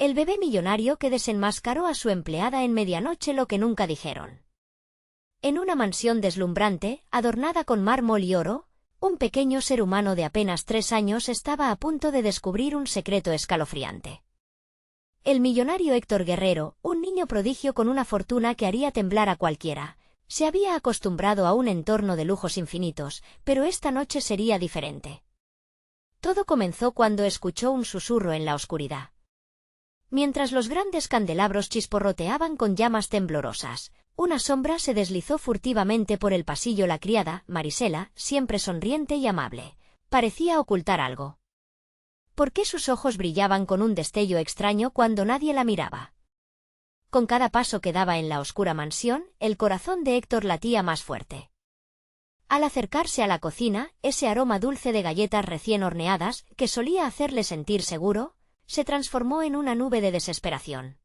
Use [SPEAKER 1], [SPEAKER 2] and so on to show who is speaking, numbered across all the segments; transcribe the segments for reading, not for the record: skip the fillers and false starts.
[SPEAKER 1] El bebé millonario que desenmascaró a su empleada en medianoche lo que nunca dijeron. En una mansión deslumbrante, adornada con mármol y oro, un pequeño ser humano de apenas 3 años estaba a punto de descubrir un secreto escalofriante. El millonario Héctor Guerrero, un niño prodigio con una fortuna que haría temblar a cualquiera, se había acostumbrado a un entorno de lujos infinitos, pero esta noche sería diferente. Todo comenzó cuando escuchó un susurro en la oscuridad. Mientras los grandes candelabros chisporroteaban con llamas temblorosas, una sombra se deslizó furtivamente por el pasillo. La criada, Marisela, siempre sonriente y amable, parecía ocultar algo. ¿Por qué sus ojos brillaban con un destello extraño cuando nadie la miraba? Con cada paso que daba en la oscura mansión, el corazón de Héctor latía más fuerte. Al acercarse a la cocina, ese aroma dulce de galletas recién horneadas, que solía hacerle sentir seguro, se transformó en una nube de desesperación.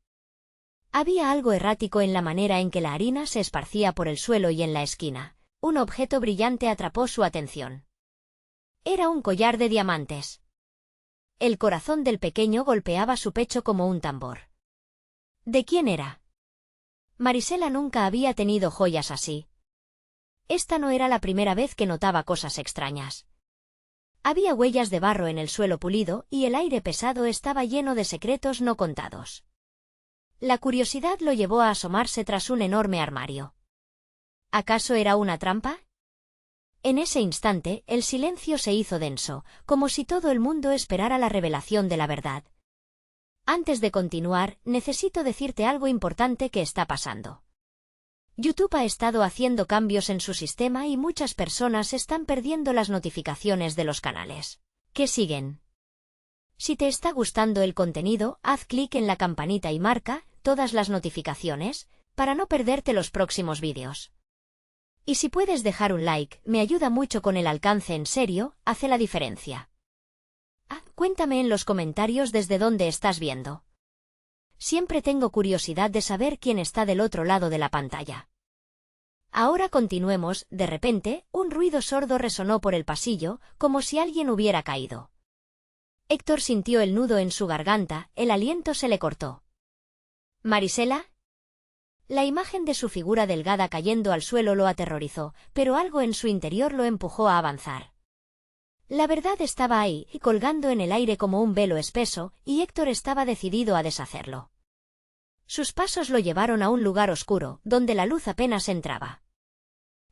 [SPEAKER 1] Había algo errático en la manera en que la harina se esparcía por el suelo y en la esquina. Un objeto brillante atrapó su atención. Era un collar de diamantes. El corazón del pequeño golpeaba su pecho como un tambor. ¿De quién era? Marisela nunca había tenido joyas así. Esta no era la primera vez que notaba cosas extrañas. Había huellas de barro en el suelo pulido y el aire pesado estaba lleno de secretos no contados. La curiosidad lo llevó a asomarse tras un enorme armario. ¿Acaso era una trampa? En ese instante, el silencio se hizo denso, como si todo el mundo esperara la revelación de la verdad. Antes de continuar, necesito decirte algo importante que está pasando. YouTube ha estado haciendo cambios en su sistema y muchas personas están perdiendo las notificaciones de los canales que siguen. Si te está gustando el contenido, haz clic en la campanita y marca todas las notificaciones para no perderte los próximos vídeos. Y si puedes dejar un like, me ayuda mucho con el alcance. En serio, hace la diferencia. Cuéntame en los comentarios desde dónde estás viendo. Siempre tengo curiosidad de saber quién está del otro lado de la pantalla. Ahora continuemos. De repente, un ruido sordo resonó por el pasillo, como si alguien hubiera caído. Héctor sintió el nudo en su garganta, el aliento se le cortó. ¿Marisela? La imagen de su figura delgada cayendo al suelo lo aterrorizó, pero algo en su interior lo empujó a avanzar. La verdad estaba ahí, colgando en el aire como un velo espeso, y Héctor estaba decidido a deshacerlo. Sus pasos lo llevaron a un lugar oscuro, donde la luz apenas entraba.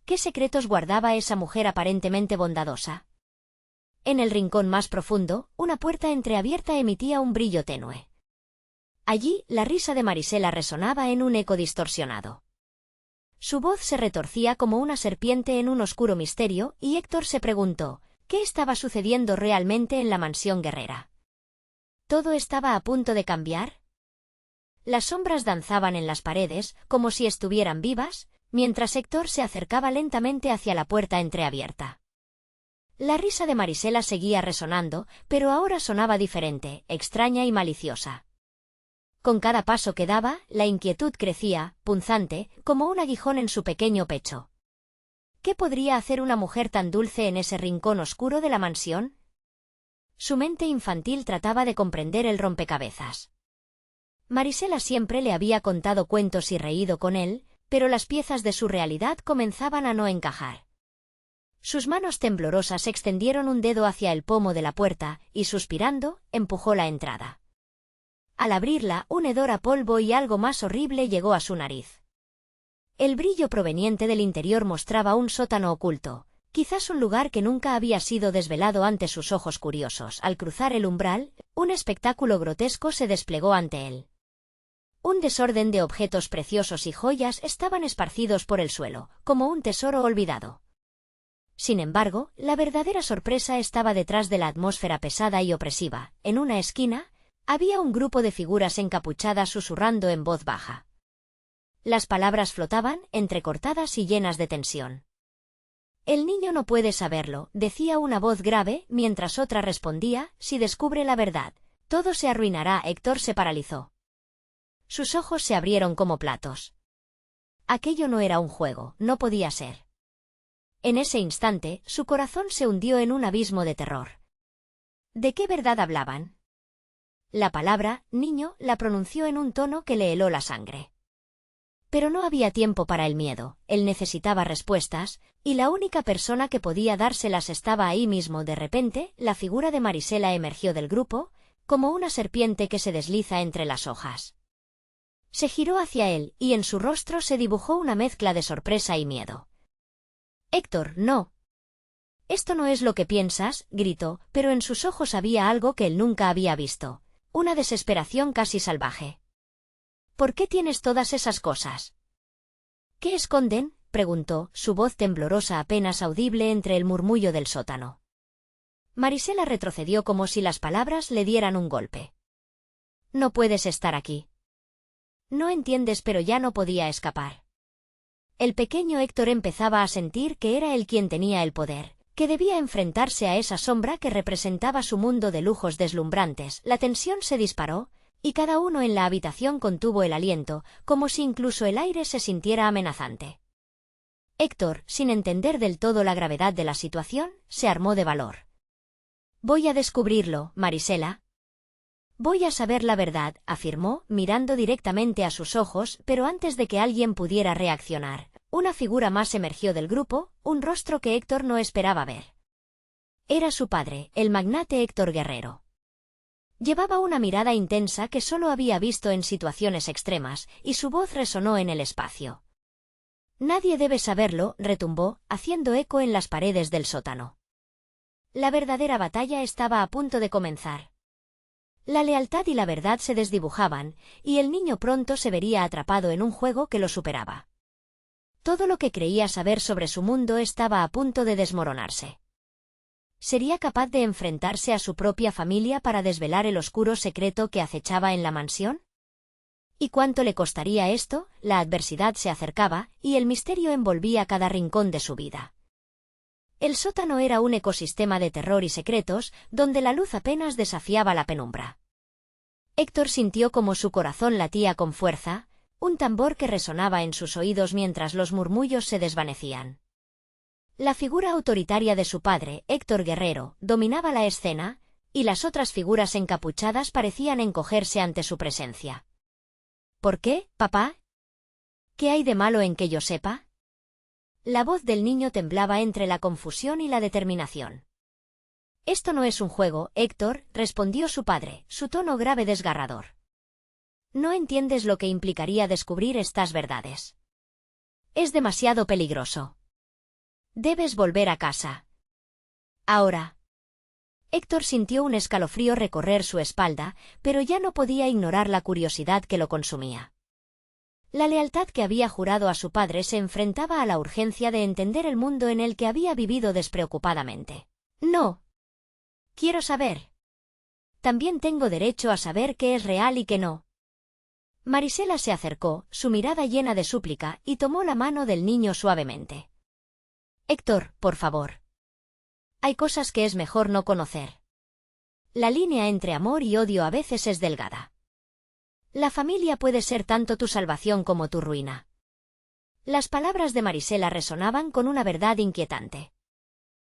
[SPEAKER 1] ¿Qué secretos guardaba esa mujer aparentemente bondadosa? En el rincón más profundo, una puerta entreabierta emitía un brillo tenue. Allí, la risa de Marisela resonaba en un eco distorsionado. Su voz se retorcía como una serpiente en un oscuro misterio, y Héctor se preguntó, ¿qué estaba sucediendo realmente en la mansión guerrera? ¿Todo estaba a punto de cambiar? Las sombras danzaban en las paredes, como si estuvieran vivas, mientras Héctor se acercaba lentamente hacia la puerta entreabierta. La risa de Marisela seguía resonando, pero ahora sonaba diferente, extraña y maliciosa. Con cada paso que daba, la inquietud crecía, punzante, como un aguijón en su pequeño pecho. ¿Qué podría hacer una mujer tan dulce en ese rincón oscuro de la mansión? Su mente infantil trataba de comprender el rompecabezas. Marisela siempre le había contado cuentos y reído con él, pero las piezas de su realidad comenzaban a no encajar. Sus manos temblorosas extendieron un dedo hacia el pomo de la puerta, y suspirando, empujó la entrada. Al abrirla, un hedor a polvo y algo más horrible llegó a su nariz. El brillo proveniente del interior mostraba un sótano oculto, quizás un lugar que nunca había sido desvelado ante sus ojos curiosos. Al cruzar el umbral, un espectáculo grotesco se desplegó ante él. Un desorden de objetos preciosos y joyas estaban esparcidos por el suelo, como un tesoro olvidado. Sin embargo, la verdadera sorpresa estaba detrás de la atmósfera pesada y opresiva. En una esquina, había un grupo de figuras encapuchadas susurrando en voz baja. Las palabras flotaban, entrecortadas y llenas de tensión. «El niño no puede saberlo», decía una voz grave, mientras otra respondía, «si descubre la verdad, todo se arruinará». Héctor se paralizó. Sus ojos se abrieron como platos. Aquello no era un juego, no podía ser. En ese instante, su corazón se hundió en un abismo de terror. ¿De qué verdad hablaban? La palabra «niño» la pronunció en un tono que le heló la sangre. Pero no había tiempo para el miedo, él necesitaba respuestas, y la única persona que podía dárselas estaba ahí mismo. De repente, la figura de Marisela emergió del grupo, como una serpiente que se desliza entre las hojas. Se giró hacia él, y en su rostro se dibujó una mezcla de sorpresa y miedo. «Héctor, no. Esto no es lo que piensas», gritó, pero en sus ojos había algo que él nunca había visto, una desesperación casi salvaje. «¿Por qué tienes todas esas cosas?» «¿Qué esconden?», preguntó, su voz temblorosa apenas audible entre el murmullo del sótano. Marisela retrocedió como si las palabras le dieran un golpe. «No puedes estar aquí. No entiendes», pero ya no podía escapar. El pequeño Héctor empezaba a sentir que era él quien tenía el poder, que debía enfrentarse a esa sombra que representaba su mundo de lujos deslumbrantes. La tensión se disparó, y cada uno en la habitación contuvo el aliento, como si incluso el aire se sintiera amenazante. Héctor, sin entender del todo la gravedad de la situación, se armó de valor. «Voy a descubrirlo, Marisela. Voy a saber la verdad», afirmó, mirando directamente a sus ojos, pero antes de que alguien pudiera reaccionar, una figura más emergió del grupo, un rostro que Héctor no esperaba ver. Era su padre, el magnate Héctor Guerrero. Llevaba una mirada intensa que solo había visto en situaciones extremas, y su voz resonó en el espacio. «Nadie debe saberlo», retumbó, haciendo eco en las paredes del sótano. La verdadera batalla estaba a punto de comenzar. La lealtad y la verdad se desdibujaban, y el niño pronto se vería atrapado en un juego que lo superaba. Todo lo que creía saber sobre su mundo estaba a punto de desmoronarse. ¿Sería capaz de enfrentarse a su propia familia para desvelar el oscuro secreto que acechaba en la mansión? ¿Y cuánto le costaría esto? La adversidad se acercaba, y el misterio envolvía cada rincón de su vida. El sótano era un ecosistema de terror y secretos, donde la luz apenas desafiaba la penumbra. Héctor sintió como su corazón latía con fuerza, un tambor que resonaba en sus oídos mientras los murmullos se desvanecían. La figura autoritaria de su padre, Héctor Guerrero, dominaba la escena, y las otras figuras encapuchadas parecían encogerse ante su presencia. «¿Por qué, papá? ¿Qué hay de malo en que yo sepa?» La voz del niño temblaba entre la confusión y la determinación. «Esto no es un juego, Héctor», respondió su padre, su tono grave desgarrador. «No entiendes lo que implicaría descubrir estas verdades. Es demasiado peligroso. Debes volver a casa. Ahora». Héctor sintió un escalofrío recorrer su espalda, pero ya no podía ignorar la curiosidad que lo consumía. La lealtad que había jurado a su padre se enfrentaba a la urgencia de entender el mundo en el que había vivido despreocupadamente. «No. Quiero saber. También tengo derecho a saber qué es real y qué no». Marisela se acercó, su mirada llena de súplica, y tomó la mano del niño suavemente. «Héctor, por favor. Hay cosas que es mejor no conocer. La línea entre amor y odio a veces es delgada. La familia puede ser tanto tu salvación como tu ruina». Las palabras de Marisela resonaban con una verdad inquietante.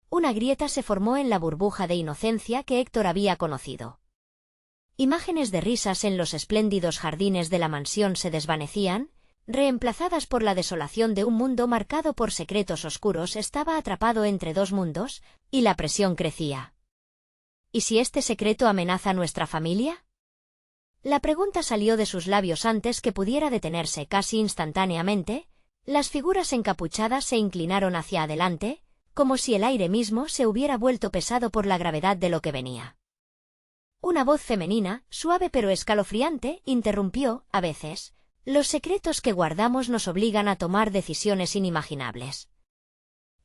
[SPEAKER 1] Una grieta se formó en la burbuja de inocencia que Héctor había conocido. Imágenes de risas en los espléndidos jardines de la mansión se desvanecían, reemplazadas por la desolación de un mundo marcado por secretos oscuros. Estaba atrapado entre dos mundos, y la presión crecía. ¿Y si este secreto amenaza a nuestra familia? La pregunta salió de sus labios antes que pudiera detenerse. Casi instantáneamente, las figuras encapuchadas se inclinaron hacia adelante, como si el aire mismo se hubiera vuelto pesado por la gravedad de lo que venía. Una voz femenina, suave pero escalofriante, interrumpió: «A veces, los secretos que guardamos nos obligan a tomar decisiones inimaginables».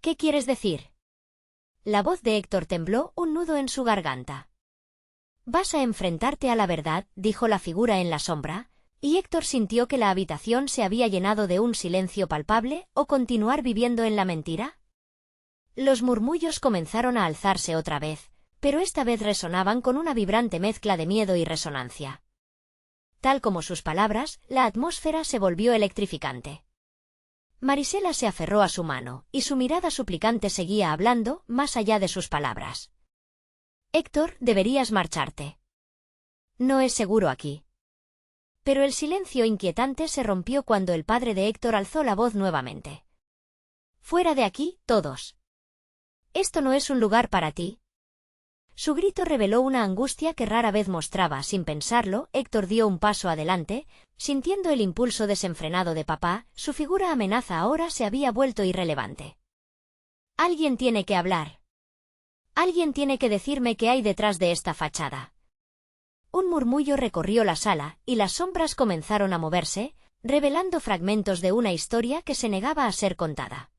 [SPEAKER 1] «¿Qué quieres decir?». La voz de Héctor tembló, un nudo en su garganta. «Vas a enfrentarte a la verdad», dijo la figura en la sombra, y Héctor sintió que la habitación se había llenado de un silencio palpable. ¿O continuar viviendo en la mentira? Los murmullos comenzaron a alzarse otra vez, pero esta vez resonaban con una vibrante mezcla de miedo y resonancia. Tal como sus palabras, la atmósfera se volvió electrificante. Marisela se aferró a su mano, y su mirada suplicante seguía hablando, más allá de sus palabras. «Héctor, deberías marcharte. No es seguro aquí. Pero el silencio inquietante se rompió cuando el padre de Héctor alzó la voz nuevamente. «Fuera de aquí, todos. Esto no es un lugar para ti». Su grito reveló una angustia que rara vez mostraba. Sin pensarlo, Héctor dio un paso adelante, sintiendo el impulso desenfrenado de papá. Su figura amenaza ahora se había vuelto irrelevante. «Alguien tiene que hablar. Alguien tiene que decirme qué hay detrás de esta fachada». Un murmullo recorrió la sala, y las sombras comenzaron a moverse, revelando fragmentos de una historia que se negaba a ser contada.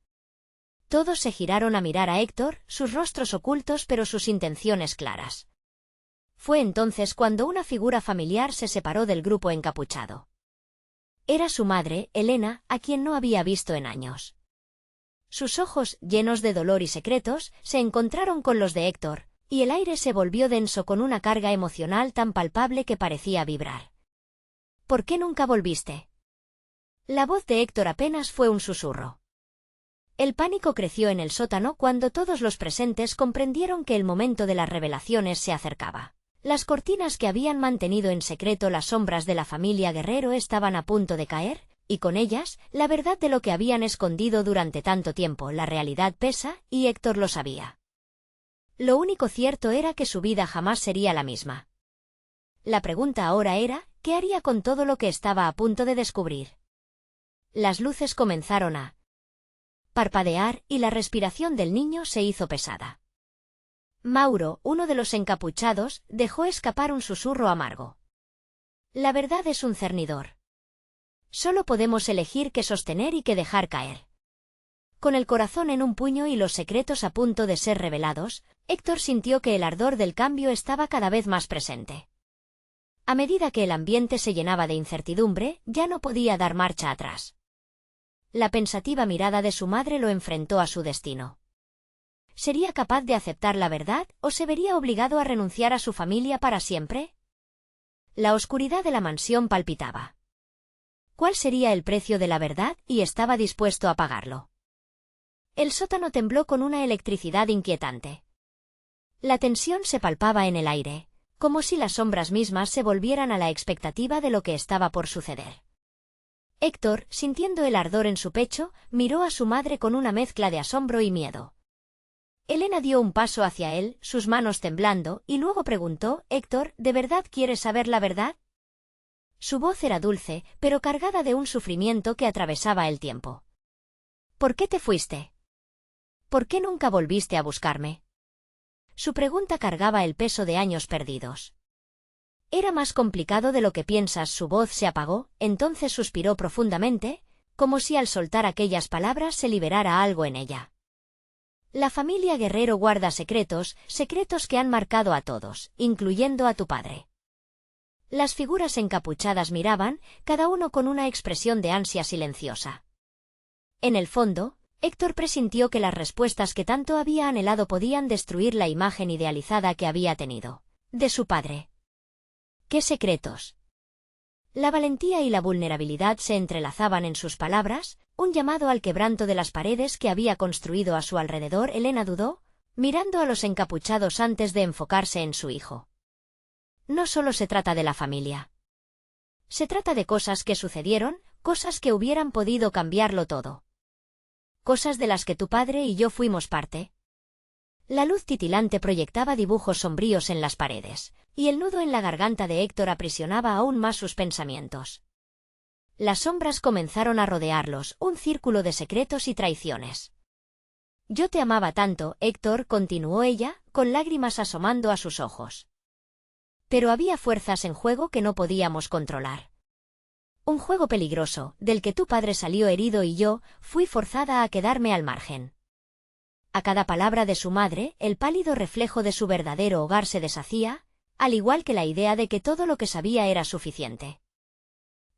[SPEAKER 1] Todos se giraron a mirar a Héctor, sus rostros ocultos pero sus intenciones claras. Fue entonces cuando una figura familiar se separó del grupo encapuchado. Era su madre, Elena, a quien no había visto en años. Sus ojos, llenos de dolor y secretos, se encontraron con los de Héctor, y el aire se volvió denso con una carga emocional tan palpable que parecía vibrar. «¿Por qué nunca volviste?». La voz de Héctor apenas fue un susurro. El pánico creció en el sótano cuando todos los presentes comprendieron que el momento de las revelaciones se acercaba. Las cortinas que habían mantenido en secreto las sombras de la familia Guerrero estaban a punto de caer, y con ellas, la verdad de lo que habían escondido durante tanto tiempo. La realidad pesa, y Héctor lo sabía. Lo único cierto era que su vida jamás sería la misma. La pregunta ahora era, ¿qué haría con todo lo que estaba a punto de descubrir? Las luces comenzaron a parpadear y la respiración del niño se hizo pesada. Mauro, uno de los encapuchados, dejó escapar un susurro amargo. La verdad es un cernidor. Solo podemos elegir qué sostener y qué dejar caer. Con el corazón en un puño y los secretos a punto de ser revelados, Héctor sintió que el ardor del cambio estaba cada vez más presente. A medida que el ambiente se llenaba de incertidumbre, ya no podía dar marcha atrás. La pensativa mirada de su madre lo enfrentó a su destino. ¿Sería capaz de aceptar la verdad o se vería obligado a renunciar a su familia para siempre? La oscuridad de la mansión palpitaba. ¿Cuál sería el precio de la verdad? Y estaba dispuesto a pagarlo. El sótano tembló con una electricidad inquietante. La tensión se palpaba en el aire, como si las sombras mismas se volvieran a la expectativa de lo que estaba por suceder. Héctor, sintiendo el ardor en su pecho, miró a su madre con una mezcla de asombro y miedo. Elena dio un paso hacia él, sus manos temblando, y luego preguntó, «Héctor, ¿de verdad quieres saber la verdad?». Su voz era dulce, pero cargada de un sufrimiento que atravesaba el tiempo. «¿Por qué te fuiste? ¿Por qué nunca volviste a buscarme?». Su pregunta cargaba el peso de años perdidos. «Era más complicado de lo que piensas». Su voz se apagó, entonces suspiró profundamente, como si al soltar aquellas palabras se liberara algo en ella. La familia Guerrero guarda secretos, secretos que han marcado a todos, incluyendo a tu padre. Las figuras encapuchadas miraban, cada uno con una expresión de ansia silenciosa. En el fondo, Héctor presintió que las respuestas que tanto había anhelado podían destruir la imagen idealizada que había tenido de su padre. ¿Qué secretos? La valentía y la vulnerabilidad se entrelazaban en sus palabras, un llamado al quebranto de las paredes que había construido a su alrededor. Elena dudó, mirando a los encapuchados antes de enfocarse en su hijo. No solo se trata de la familia. Se trata de cosas que sucedieron, cosas que hubieran podido cambiarlo todo. Cosas de las que tu padre y yo fuimos parte. La luz titilante proyectaba dibujos sombríos en las paredes, y el nudo en la garganta de Héctor aprisionaba aún más sus pensamientos. Las sombras comenzaron a rodearlos, un círculo de secretos y traiciones. «Yo te amaba tanto, Héctor», continuó ella, con lágrimas asomando a sus ojos. «Pero había fuerzas en juego que no podíamos controlar. Un juego peligroso, del que tu padre salió herido y yo fui forzada a quedarme al margen». A cada palabra de su madre, el pálido reflejo de su verdadero hogar se deshacía, al igual que la idea de que todo lo que sabía era suficiente.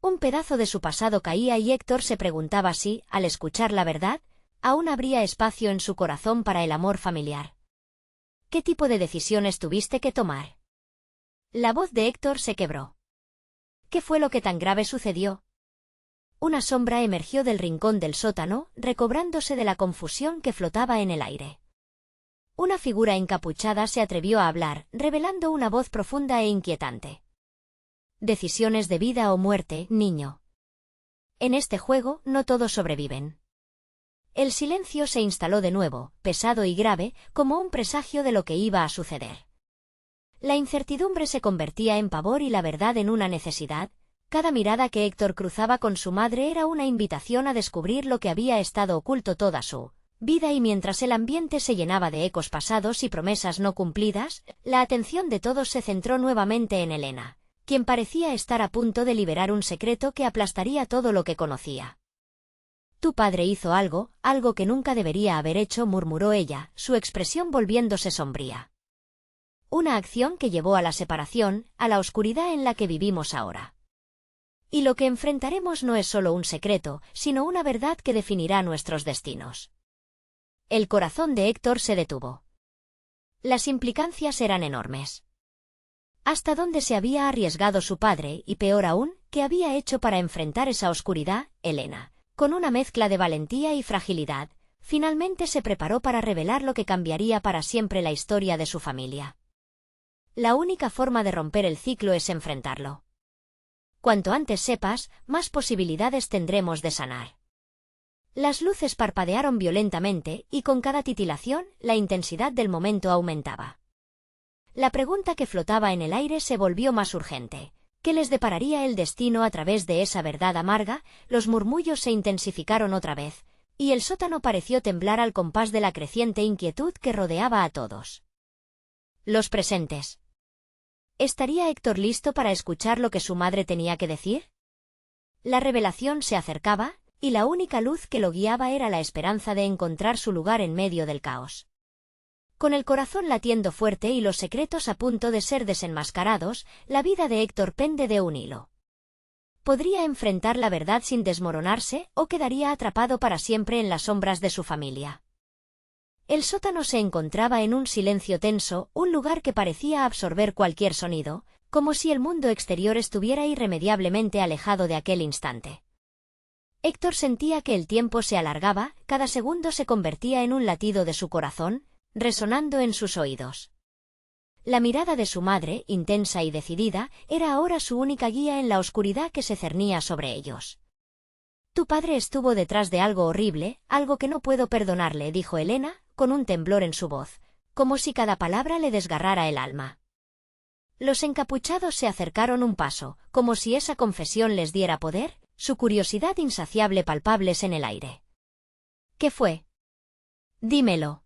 [SPEAKER 1] Un pedazo de su pasado caía y Héctor se preguntaba si, al escuchar la verdad, aún habría espacio en su corazón para el amor familiar. ¿Qué tipo de decisiones tuviste que tomar? La voz de Héctor se quebró. ¿Qué fue lo que tan grave sucedió? Una sombra emergió del rincón del sótano, recobrándose de la confusión que flotaba en el aire. Una figura encapuchada se atrevió a hablar, revelando una voz profunda e inquietante. Decisiones de vida o muerte, niño. En este juego no todos sobreviven. El silencio se instaló de nuevo, pesado y grave, como un presagio de lo que iba a suceder. La incertidumbre se convertía en pavor y la verdad en una necesidad. Cada mirada que Héctor cruzaba con su madre era una invitación a descubrir lo que había estado oculto toda su vida, y mientras el ambiente se llenaba de ecos pasados y promesas no cumplidas, la atención de todos se centró nuevamente en Elena, quien parecía estar a punto de liberar un secreto que aplastaría todo lo que conocía. Tu padre hizo algo que nunca debería haber hecho, murmuró ella, su expresión volviéndose sombría. Una acción que llevó a la separación, a la oscuridad en la que vivimos ahora. Y lo que enfrentaremos no es solo un secreto, sino una verdad que definirá nuestros destinos. El corazón de Héctor se detuvo. Las implicancias eran enormes. ¿Hasta dónde se había arriesgado su padre y, peor aún, qué había hecho para enfrentar esa oscuridad? Elena, con una mezcla de valentía y fragilidad, finalmente se preparó para revelar lo que cambiaría para siempre la historia de su familia. La única forma de romper el ciclo es enfrentarlo. Cuanto antes sepas, más posibilidades tendremos de sanar. Las luces parpadearon violentamente y con cada titilación, la intensidad del momento aumentaba. La pregunta que flotaba en el aire se volvió más urgente. ¿Qué les depararía el destino a través de esa verdad amarga? Los murmullos se intensificaron otra vez, y el sótano pareció temblar al compás de la creciente inquietud que rodeaba a todos. Los presentes. ¿Estaría Héctor listo para escuchar lo que su madre tenía que decir? La revelación se acercaba, y la única luz que lo guiaba era la esperanza de encontrar su lugar en medio del caos. Con el corazón latiendo fuerte y los secretos a punto de ser desenmascarados, la vida de Héctor pende de un hilo. ¿Podría enfrentar la verdad sin desmoronarse o quedaría atrapado para siempre en las sombras de su familia? El sótano se encontraba en un silencio tenso, un lugar que parecía absorber cualquier sonido, como si el mundo exterior estuviera irremediablemente alejado de aquel instante. Héctor sentía que el tiempo se alargaba, cada segundo se convertía en un latido de su corazón, resonando en sus oídos. La mirada de su madre, intensa y decidida, era ahora su única guía en la oscuridad que se cernía sobre ellos. Tu padre estuvo detrás de algo horrible, algo que no puedo perdonarle, dijo Elena, con un temblor en su voz, como si cada palabra le desgarrara el alma. Los encapuchados se acercaron un paso, como si esa confesión les diera poder, su curiosidad insaciable palpables en el aire. ¿Qué fue? Dímelo.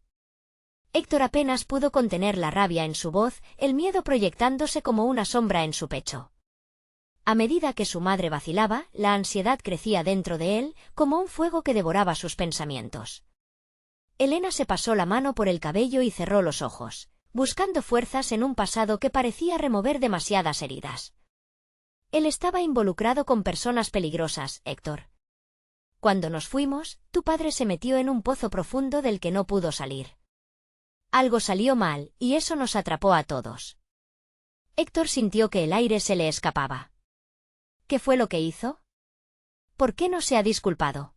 [SPEAKER 1] Héctor apenas pudo contener la rabia en su voz, el miedo proyectándose como una sombra en su pecho. A medida que su madre vacilaba, la ansiedad crecía dentro de él, como un fuego que devoraba sus pensamientos. Elena se pasó la mano por el cabello y cerró los ojos, buscando fuerzas en un pasado que parecía remover demasiadas heridas. Él estaba involucrado con personas peligrosas, Héctor. Cuando nos fuimos, tu padre se metió en un pozo profundo del que no pudo salir. Algo salió mal, y eso nos atrapó a todos. Héctor sintió que el aire se le escapaba. ¿Qué fue lo que hizo? ¿Por qué no se ha disculpado?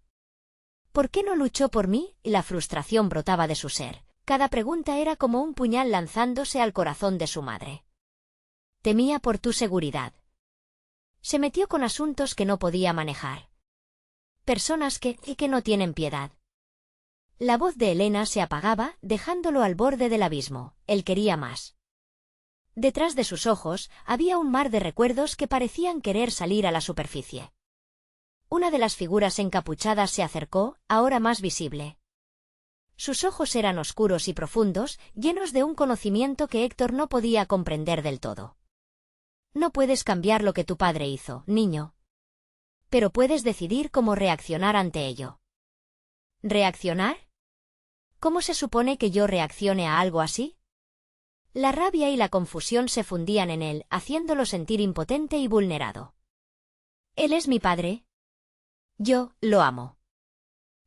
[SPEAKER 1] ¿Por qué no luchó por mí? La frustración brotaba de su ser. Cada pregunta era como un puñal lanzándose al corazón de su madre. Temía por tu seguridad. Se metió con asuntos que no podía manejar. Personas que no tienen piedad. La voz de Elena se apagaba, dejándolo al borde del abismo. Él quería más. Detrás de sus ojos había un mar de recuerdos que parecían querer salir a la superficie. Una de las figuras encapuchadas se acercó, ahora más visible. Sus ojos eran oscuros y profundos, llenos de un conocimiento que Héctor no podía comprender del todo. No puedes cambiar lo que tu padre hizo, niño. Pero puedes decidir cómo reaccionar ante ello. ¿Reaccionar? ¿Cómo se supone que yo reaccione a algo así? La rabia y la confusión se fundían en él, haciéndolo sentir impotente y vulnerado. Él es mi padre. Yo lo amo.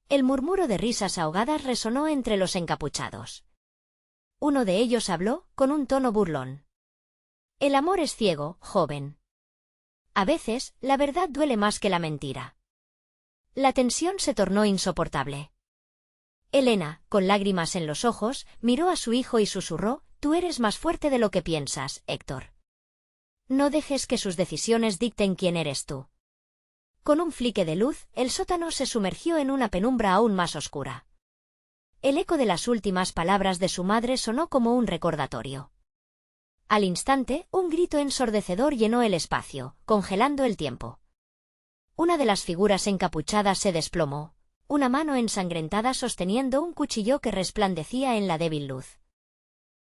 [SPEAKER 1] El murmuro de risas ahogadas resonó entre los encapuchados. Uno de ellos habló, con un tono burlón. El amor es ciego, joven. A veces, la verdad duele más que la mentira. La tensión se tornó insoportable. Elena, con lágrimas en los ojos, miró a su hijo y susurró, «Tú eres más fuerte de lo que piensas, Héctor». No dejes que sus decisiones dicten quién eres tú. Con un flique de luz, el sótano se sumergió en una penumbra aún más oscura. El eco de las últimas palabras de su madre sonó como un recordatorio. Al instante, un grito ensordecedor llenó el espacio, congelando el tiempo. Una de las figuras encapuchadas se desplomó, una mano ensangrentada sosteniendo un cuchillo que resplandecía en la débil luz.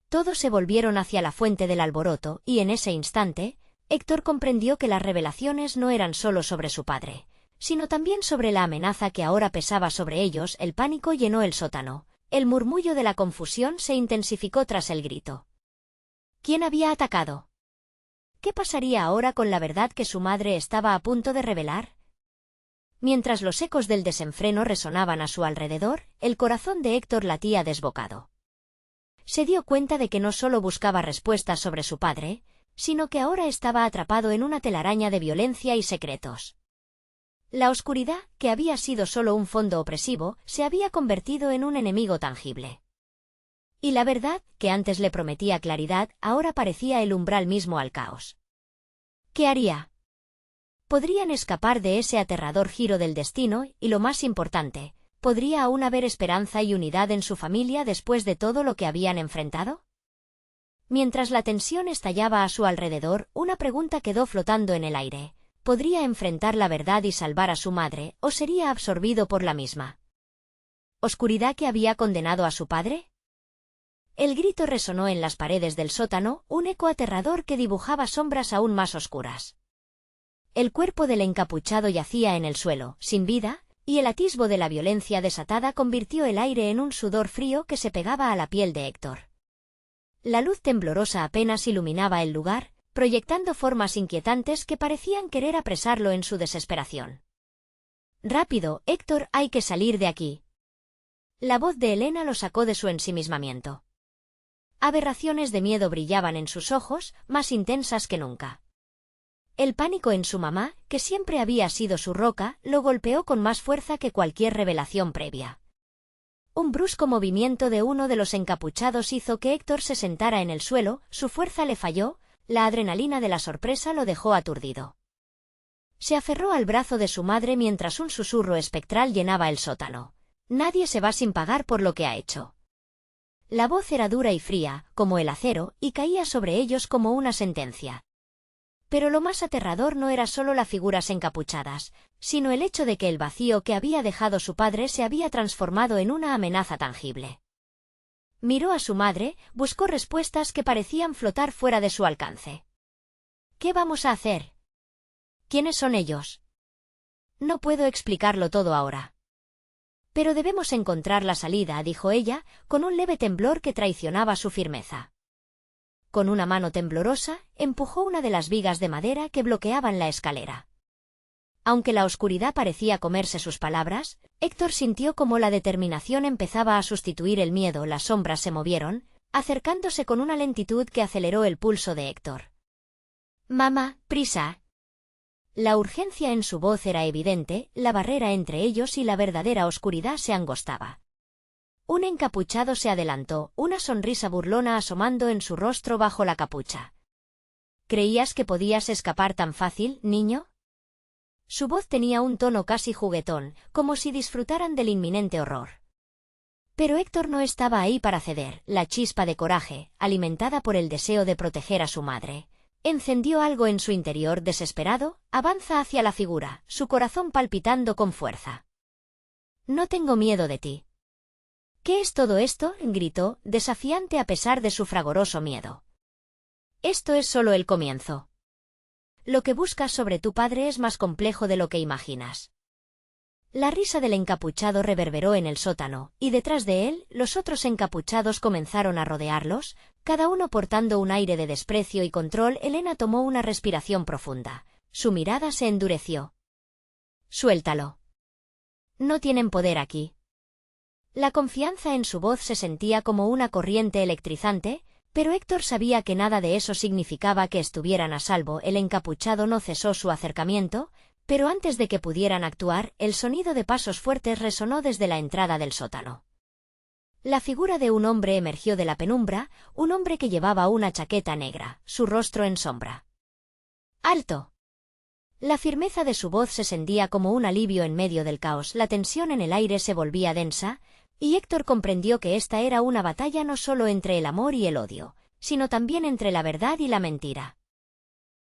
[SPEAKER 1] Todos se volvieron hacia la fuente del alboroto, y en ese instante, Héctor comprendió que las revelaciones no eran solo sobre su padre, sino también sobre la amenaza que ahora pesaba sobre ellos. El pánico llenó el sótano, el murmullo de la confusión se intensificó tras el grito. ¿Quién había atacado? ¿Qué pasaría ahora con la verdad que su madre estaba a punto de revelar? Mientras los ecos del desenfreno resonaban a su alrededor, el corazón de Héctor latía desbocado. Se dio cuenta de que no solo buscaba respuestas sobre su padre, sino que ahora estaba atrapado en una telaraña de violencia y secretos. La oscuridad, que había sido solo un fondo opresivo, se había convertido en un enemigo tangible. Y la verdad, que antes le prometía claridad, ahora parecía el umbral mismo al caos. ¿Qué haría? Podrían escapar de ese aterrador giro del destino, y lo más importante, ¿podría aún haber esperanza y unidad en su familia después de todo lo que habían enfrentado? Mientras la tensión estallaba a su alrededor, una pregunta quedó flotando en el aire. ¿Podría enfrentar la verdad y salvar a su madre, o sería absorbido por la misma? ¿Oscuridad que había condenado a su padre? El grito resonó en las paredes del sótano, un eco aterrador que dibujaba sombras aún más oscuras. El cuerpo del encapuchado yacía en el suelo, sin vida, y el atisbo de la violencia desatada convirtió el aire en un sudor frío que se pegaba a la piel de Héctor. La luz temblorosa apenas iluminaba el lugar, proyectando formas inquietantes que parecían querer apresarlo en su desesperación. «Rápido, Héctor, hay que salir de aquí». La voz de Elena lo sacó de su ensimismamiento. Aberraciones de miedo brillaban en sus ojos, más intensas que nunca. El pánico en su mamá, que siempre había sido su roca, lo golpeó con más fuerza que cualquier revelación previa. Un brusco movimiento de uno de los encapuchados hizo que Héctor se sentara en el suelo, su fuerza le falló, la adrenalina de la sorpresa lo dejó aturdido. Se aferró al brazo de su madre mientras un susurro espectral llenaba el sótano. «Nadie se va sin pagar por lo que ha hecho». La voz era dura y fría, como el acero, y caía sobre ellos como una sentencia. Pero lo más aterrador no era solo las figuras encapuchadas, sino el hecho de que el vacío que había dejado su padre se había transformado en una amenaza tangible. Miró a su madre, buscó respuestas que parecían flotar fuera de su alcance. ¿Qué vamos a hacer? ¿Quiénes son ellos? No puedo explicarlo todo ahora. Pero debemos encontrar la salida, dijo ella, con un leve temblor que traicionaba su firmeza. Con una mano temblorosa, empujó una de las vigas de madera que bloqueaban la escalera. Aunque la oscuridad parecía comerse sus palabras, Héctor sintió como la determinación empezaba a sustituir el miedo. Las sombras se movieron, acercándose con una lentitud que aceleró el pulso de Héctor. «Mamá, prisa». La urgencia en su voz era evidente, la barrera entre ellos y la verdadera oscuridad se angostaba. Un encapuchado se adelantó, una sonrisa burlona asomando en su rostro bajo la capucha. «¿Creías que podías escapar tan fácil, niño?» Su voz tenía un tono casi juguetón, como si disfrutaran del inminente horror. Pero Héctor no estaba ahí para ceder. La chispa de coraje, alimentada por el deseo de proteger a su madre, encendió algo en su interior. Desesperado, avanza hacia la figura, su corazón palpitando con fuerza. «No tengo miedo de ti». «¿Qué es todo esto?», gritó, desafiante a pesar de su fragoroso miedo. «Esto es solo el comienzo. Lo que buscas sobre tu padre es más complejo de lo que imaginas». La risa del encapuchado reverberó en el sótano, y detrás de él, los otros encapuchados comenzaron a rodearlos, cada uno portando un aire de desprecio y control. Elena tomó una respiración profunda. Su mirada se endureció. «Suéltalo. No tienen poder aquí». La confianza en su voz se sentía como una corriente electrizante, pero Héctor sabía que nada de eso significaba que estuvieran a salvo. El encapuchado no cesó su acercamiento, pero antes de que pudieran actuar, el sonido de pasos fuertes resonó desde la entrada del sótano. La figura de un hombre emergió de la penumbra, un hombre que llevaba una chaqueta negra, su rostro en sombra. ¡Alto! La firmeza de su voz se sentía como un alivio en medio del caos, la tensión en el aire se volvía densa, y Héctor comprendió que esta era una batalla no solo entre el amor y el odio, sino también entre la verdad y la mentira.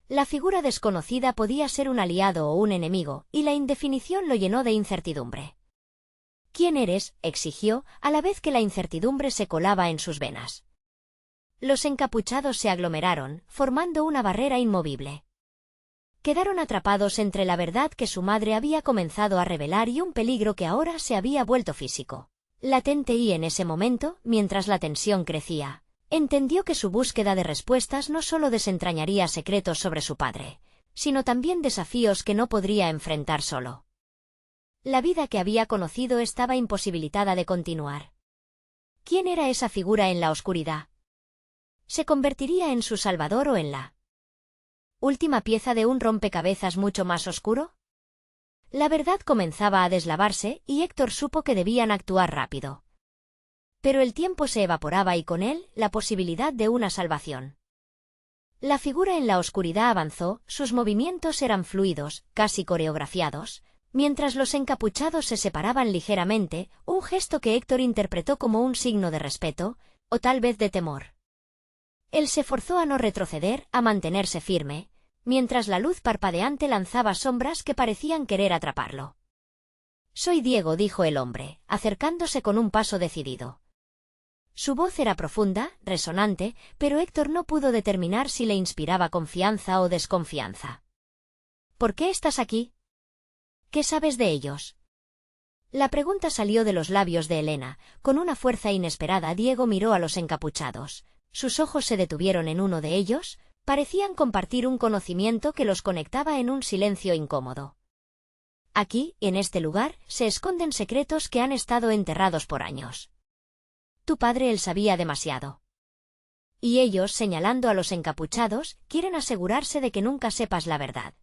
[SPEAKER 1] La figura desconocida podía ser un aliado o un enemigo, y la indefinición lo llenó de incertidumbre. ¿Quién eres?, exigió, a la vez que la incertidumbre se colaba en sus venas. Los encapuchados se aglomeraron, formando una barrera inmovible. Quedaron atrapados entre la verdad que su madre había comenzado a revelar y un peligro que ahora se había vuelto físico, latente, y en ese momento, mientras la tensión crecía, entendió que su búsqueda de respuestas no solo desentrañaría secretos sobre su padre, sino también desafíos que no podría enfrentar solo. La vida que había conocido estaba imposibilitada de continuar. ¿Quién era esa figura en la oscuridad? ¿Se convertiría en su salvador o en la última pieza de un rompecabezas mucho más oscuro? La verdad comenzaba a deslavarse y Héctor supo que debían actuar rápido. Pero el tiempo se evaporaba y con él la posibilidad de una salvación. La figura en la oscuridad avanzó, sus movimientos eran fluidos, casi coreografiados, mientras los encapuchados se separaban ligeramente, un gesto que Héctor interpretó como un signo de respeto, o tal vez de temor. Él se forzó a no retroceder, a mantenerse firme, mientras la luz parpadeante lanzaba sombras que parecían querer atraparlo. «Soy Diego», dijo el hombre, acercándose con un paso decidido. Su voz era profunda, resonante, pero Héctor no pudo determinar si le inspiraba confianza o desconfianza. «¿Por qué estás aquí? ¿Qué sabes de ellos?». La pregunta salió de los labios de Elena, con una fuerza inesperada. Diego miró a los encapuchados. Sus ojos se detuvieron en uno de ellos, parecían compartir un conocimiento que los conectaba en un silencio incómodo. «Aquí, en este lugar, se esconden secretos que han estado enterrados por años. Tu padre él sabía demasiado. Y ellos, señalando a los encapuchados, quieren asegurarse de que nunca sepas la verdad».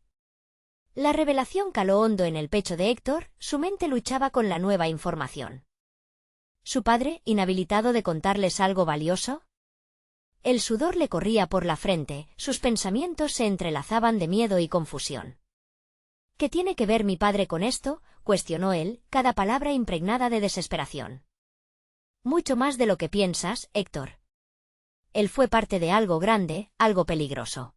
[SPEAKER 1] La revelación caló hondo en el pecho de Héctor, su mente luchaba con la nueva información. ¿Su padre, inhabilitado de contarles algo valioso? El sudor le corría por la frente, sus pensamientos se entrelazaban de miedo y confusión. ¿Qué tiene que ver mi padre con esto?, cuestionó él, cada palabra impregnada de desesperación. Mucho más de lo que piensas, Héctor. Él fue parte de algo grande, algo peligroso.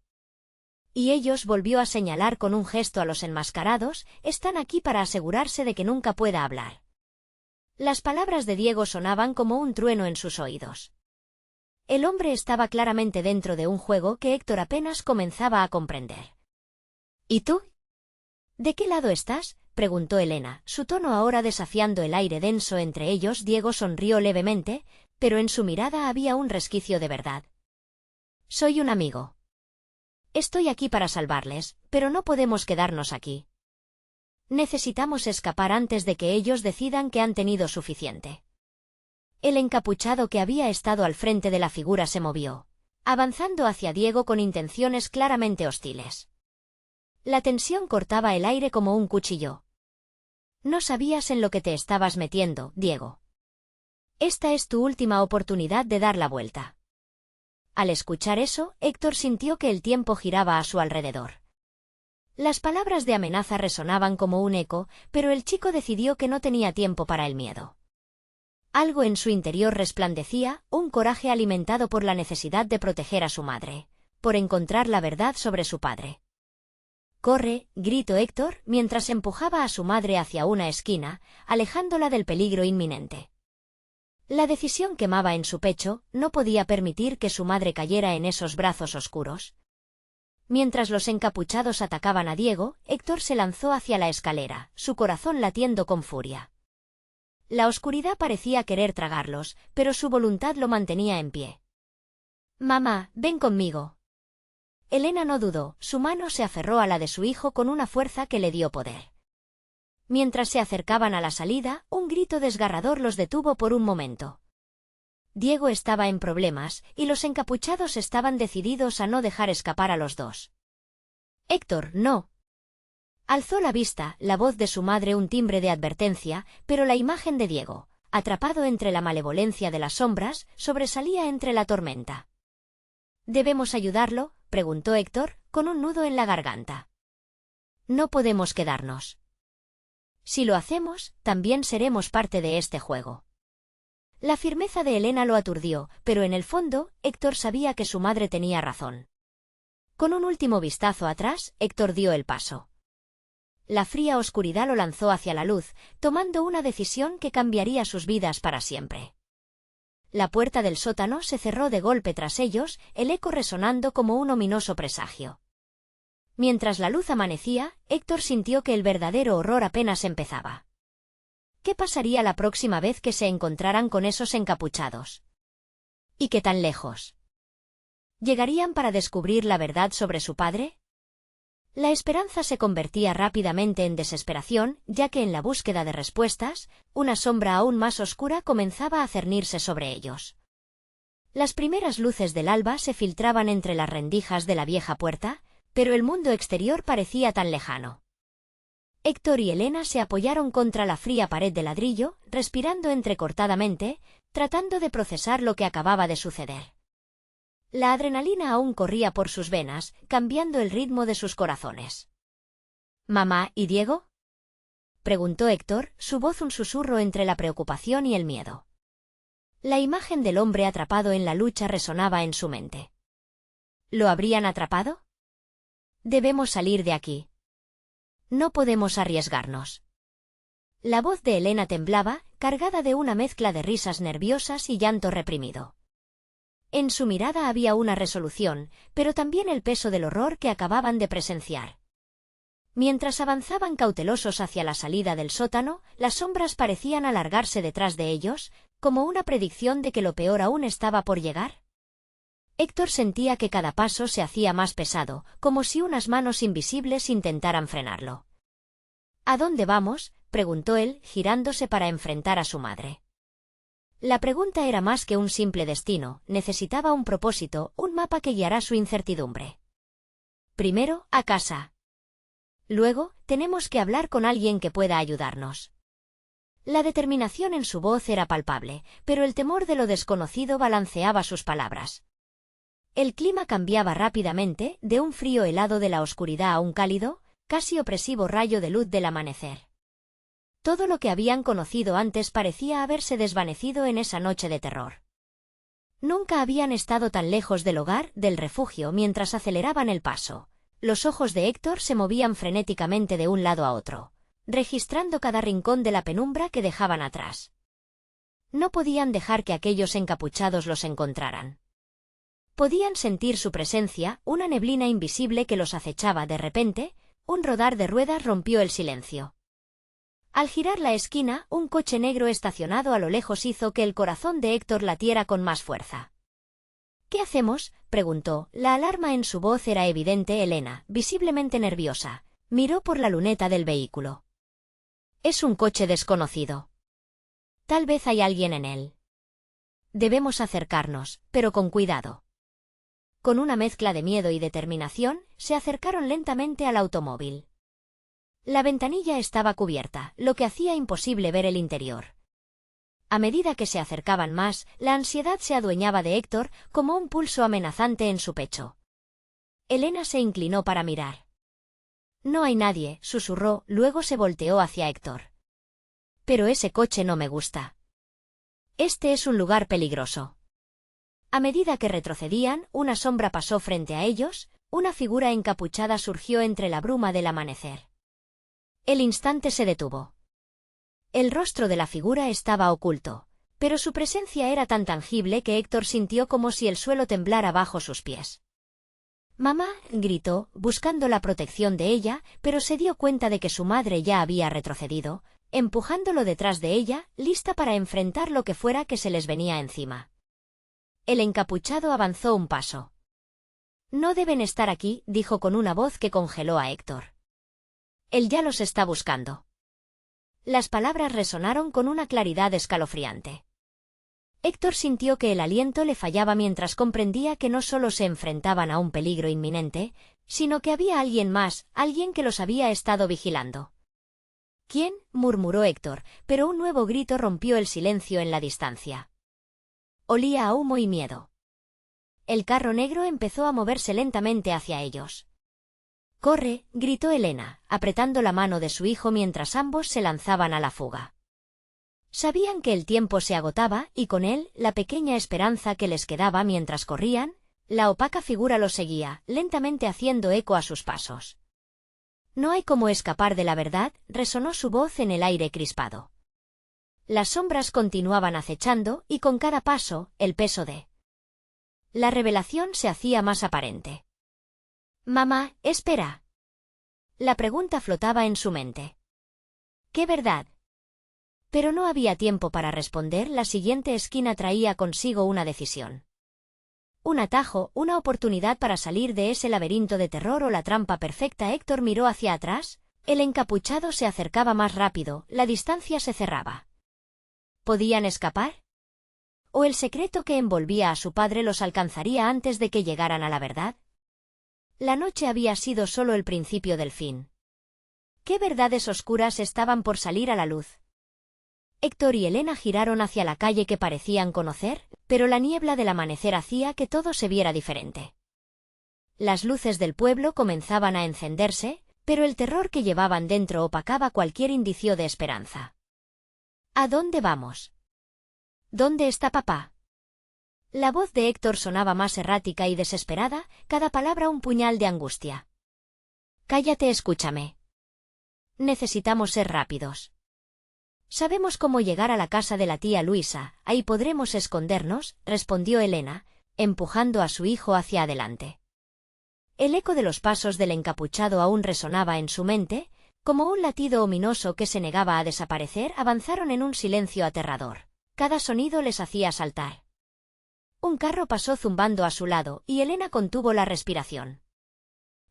[SPEAKER 1] Y ellos, volvió a señalar con un gesto a los enmascarados, están aquí para asegurarse de que nunca pueda hablar. Las palabras de Diego sonaban como un trueno en sus oídos. El hombre estaba claramente dentro de un juego que Héctor apenas comenzaba a comprender. ¿Y tú? ¿De qué lado estás?, preguntó Elena, su tono ahora desafiando el aire denso entre ellos. Diego sonrió levemente, pero en su mirada había un resquicio de verdad. Soy un amigo. Estoy aquí para salvarles, pero no podemos quedarnos aquí. Necesitamos escapar antes de que ellos decidan que han tenido suficiente. El encapuchado que había estado al frente de la figura se movió, avanzando hacia Diego con intenciones claramente hostiles. La tensión cortaba el aire como un cuchillo. No sabías en lo que te estabas metiendo, Diego. Esta es tu última oportunidad de dar la vuelta. Al escuchar eso, Héctor sintió que el tiempo giraba a su alrededor. Las palabras de amenaza resonaban como un eco, pero el chico decidió que no tenía tiempo para el miedo. Algo en su interior resplandecía, un coraje alimentado por la necesidad de proteger a su madre, por encontrar la verdad sobre su padre. «Corre», gritó Héctor, mientras empujaba a su madre hacia una esquina, alejándola del peligro inminente. La decisión quemaba en su pecho, no podía permitir que su madre cayera en esos brazos oscuros. Mientras los encapuchados atacaban a Diego, Héctor se lanzó hacia la escalera, su corazón latiendo con furia. La oscuridad parecía querer tragarlos, pero su voluntad lo mantenía en pie. «Mamá, ven conmigo». Elena no dudó, su mano se aferró a la de su hijo con una fuerza que le dio poder. Mientras se acercaban a la salida, un grito desgarrador los detuvo por un momento. Diego estaba en problemas, y los encapuchados estaban decididos a no dejar escapar a los dos. «Héctor, no». Alzó la vista, la voz de su madre un timbre de advertencia, pero la imagen de Diego, atrapado entre la malevolencia de las sombras, sobresalía entre la tormenta. «Debemos ayudarlo», preguntó Héctor, con un nudo en la garganta. No podemos quedarnos. Si lo hacemos, también seremos parte de este juego. La firmeza de Elena lo aturdió, pero en el fondo, Héctor sabía que su madre tenía razón. Con un último vistazo atrás, Héctor dio el paso. La fría oscuridad lo lanzó hacia la luz, tomando una decisión que cambiaría sus vidas para siempre. La puerta del sótano se cerró de golpe tras ellos, el eco resonando como un ominoso presagio. Mientras la luz amanecía, Héctor sintió que el verdadero horror apenas empezaba. ¿Qué pasaría la próxima vez que se encontraran con esos encapuchados? ¿Y qué tan lejos? ¿Llegarían para descubrir la verdad sobre su padre? La esperanza se convertía rápidamente en desesperación, ya que en la búsqueda de respuestas, una sombra aún más oscura comenzaba a cernirse sobre ellos. Las primeras luces del alba se filtraban entre las rendijas de la vieja puerta, pero el mundo exterior parecía tan lejano. Héctor y Elena se apoyaron contra la fría pared de ladrillo, respirando entrecortadamente, tratando de procesar lo que acababa de suceder. La adrenalina aún corría por sus venas, cambiando el ritmo de sus corazones. —¿Mamá y Diego? —preguntó Héctor, su voz un susurro entre la preocupación y el miedo. La imagen del hombre atrapado en la lucha resonaba en su mente. ¿Lo habrían atrapado? Debemos salir de aquí. No podemos arriesgarnos. La voz de Elena temblaba, cargada de una mezcla de risas nerviosas y llanto reprimido. En su mirada había una resolución, pero también el peso del horror que acababan de presenciar. Mientras avanzaban cautelosos hacia la salida del sótano, las sombras parecían alargarse detrás de ellos, como una predicción de que lo peor aún estaba por llegar. Héctor sentía que cada paso se hacía más pesado, como si unas manos invisibles intentaran frenarlo. —¿A dónde vamos? —preguntó él, girándose para enfrentar a su madre. La pregunta era más que un simple destino, necesitaba un propósito, un mapa que guiara su incertidumbre. Primero, a casa. Luego, tenemos que hablar con alguien que pueda ayudarnos. La determinación en su voz era palpable, pero el temor de lo desconocido balanceaba sus palabras. El clima cambiaba rápidamente, de un frío helado de la oscuridad a un cálido, casi opresivo rayo de luz del amanecer. Todo lo que habían conocido antes parecía haberse desvanecido en esa noche de terror. Nunca habían estado tan lejos del hogar, del refugio, mientras aceleraban el paso. Los ojos de Héctor se movían frenéticamente de un lado a otro, registrando cada rincón de la penumbra que dejaban atrás. No podían dejar que aquellos encapuchados los encontraran. Podían sentir su presencia, una neblina invisible que los acechaba. De repente, un rodar de ruedas rompió el silencio. Al girar la esquina, un coche negro estacionado a lo lejos hizo que el corazón de Héctor latiera con más fuerza. —¿Qué hacemos? —preguntó. La alarma en su voz era evidente. Elena, visiblemente nerviosa, miró por la luneta del vehículo. —Es un coche desconocido. Tal vez hay alguien en él. Debemos acercarnos, pero con cuidado. Con una mezcla de miedo y determinación, se acercaron lentamente al automóvil. La ventanilla estaba cubierta, lo que hacía imposible ver el interior. A medida que se acercaban más, la ansiedad se adueñaba de Héctor, como un pulso amenazante en su pecho. Elena se inclinó para mirar. —No hay nadie —susurró, luego se volteó hacia Héctor. —Pero ese coche no me gusta. Este es un lugar peligroso. A medida que retrocedían, una sombra pasó frente a ellos, una figura encapuchada surgió entre la bruma del amanecer. El instante se detuvo. El rostro de la figura estaba oculto, pero su presencia era tan tangible que Héctor sintió como si el suelo temblara bajo sus pies. —¡Mamá! —gritó, buscando la protección de ella, pero se dio cuenta de que su madre ya había retrocedido, empujándolo detrás de ella, lista para enfrentar lo que fuera que se les venía encima. El encapuchado avanzó un paso. —No deben estar aquí —dijo con una voz que congeló a Héctor. Él ya los está buscando. Las palabras resonaron con una claridad escalofriante. Héctor sintió que el aliento le fallaba mientras comprendía que no solo se enfrentaban a un peligro inminente, sino que había alguien más, alguien que los había estado vigilando. —¿Quién? —murmuró Héctor, pero un nuevo grito rompió el silencio en la distancia. Olía a humo y miedo. el carro negro empezó a moverse lentamente hacia ellos. «¡Corre!», gritó Elena, apretando la mano de su hijo mientras ambos se lanzaban a la fuga. Sabían que el tiempo se agotaba y con él la pequeña esperanza que les quedaba mientras corrían. La opaca figura los seguía, lentamente haciendo eco a sus pasos. «No hay cómo escapar de la verdad», resonó su voz en el aire crispado. Las sombras continuaban acechando y con cada paso, el peso de la revelación se hacía más aparente. «Mamá, espera». La pregunta flotaba en su mente. «¿Qué verdad?». Pero no había tiempo para responder, la siguiente esquina traía consigo una decisión. Un atajo, una oportunidad para salir de ese laberinto de terror o la trampa perfecta. Héctor miró hacia atrás, el encapuchado se acercaba más rápido, la distancia se cerraba. ¿Podían escapar? ¿O el secreto que envolvía a su padre los alcanzaría antes de que llegaran a la verdad? La noche había sido solo el principio del fin. ¿Qué verdades oscuras estaban por salir a la luz? Héctor y Elena giraron hacia la calle que parecían conocer, pero la niebla del amanecer hacía que todo se viera diferente. Las luces del pueblo comenzaban a encenderse, pero el terror que llevaban dentro opacaba cualquier indicio de esperanza. ¿A dónde vamos? ¿Dónde está papá? La voz de Héctor sonaba más errática y desesperada, cada palabra un puñal de angustia. «Cállate, escúchame. Necesitamos ser rápidos. Sabemos cómo llegar a la casa de la tía Luisa, ahí podremos escondernos», respondió Elena, empujando a su hijo hacia adelante. El eco de los pasos del encapuchado aún resonaba en su mente, como un latido ominoso que se negaba a desaparecer. Avanzaron en un silencio aterrador. Cada sonido les hacía saltar. Un carro pasó zumbando a su lado, y Elena contuvo la respiración.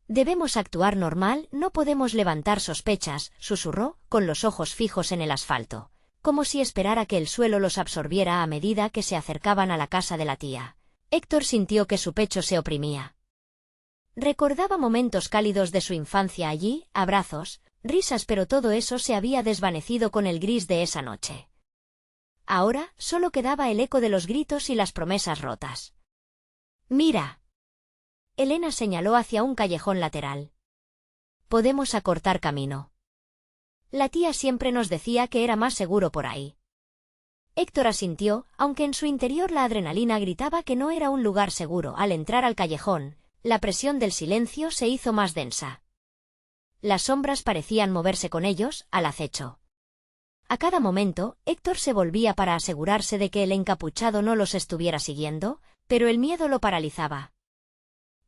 [SPEAKER 1] «Debemos actuar normal, no podemos levantar sospechas», susurró, con los ojos fijos en el asfalto, como si esperara que el suelo los absorbiera a medida que se acercaban a la casa de la tía. Héctor sintió que su pecho se oprimía. Recordaba momentos cálidos de su infancia allí, abrazos, risas, pero todo eso se había desvanecido con el gris de esa noche. Ahora solo quedaba el eco de los gritos y las promesas rotas. «Mira». Elena señaló hacia un callejón lateral. «Podemos acortar camino. La tía siempre nos decía que era más seguro por ahí». Héctor asintió, aunque en su interior la adrenalina gritaba que no era un lugar seguro. Al entrar al callejón, la presión del silencio se hizo más densa. Las sombras parecían moverse con ellos, al acecho. A cada momento, Héctor se volvía para asegurarse de que el encapuchado no los estuviera siguiendo, pero el miedo lo paralizaba.